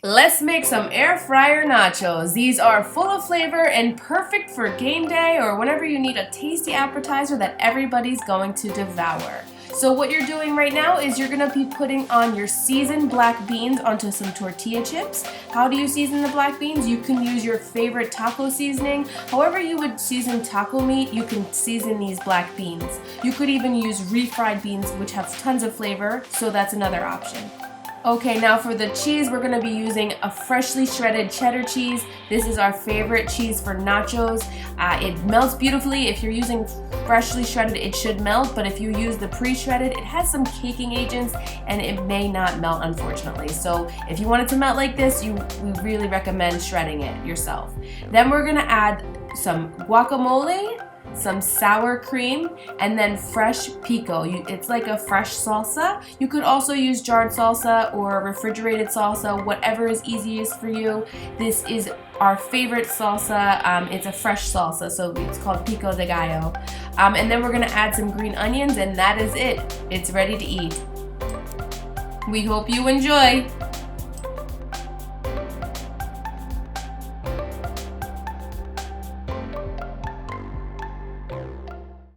Let's make some air fryer nachos. These are full of flavor and perfect for game day or whenever you need a tasty appetizer that everybody's going to devour. So what you're doing right now is you're going to be putting on your seasoned black beans onto some tortilla chips. How do you season the black beans? You can use your favorite taco seasoning. However you would season taco meat, you can season these black beans. You could even use refried beans, which have tons of flavor, so that's another option. Okay, now for the cheese, we're going to be using a freshly shredded cheddar cheese. This is our favorite cheese for nachos. It melts beautifully. If you're using freshly shredded, it should melt, but if you use the pre-shredded, it has some caking agents and it may not melt, unfortunately. So if you want it to melt like this, we really recommend shredding it yourself. Then we're going to add some guacamole, some sour cream, and then fresh pico. It's like a fresh salsa. You could also use jarred salsa or refrigerated salsa, whatever is easiest for you. This is our favorite salsa. It's a fresh salsa, so it's called Pico De Gallo. And then we're gonna add some green onions, and that is it. It's ready to eat. We hope you enjoy.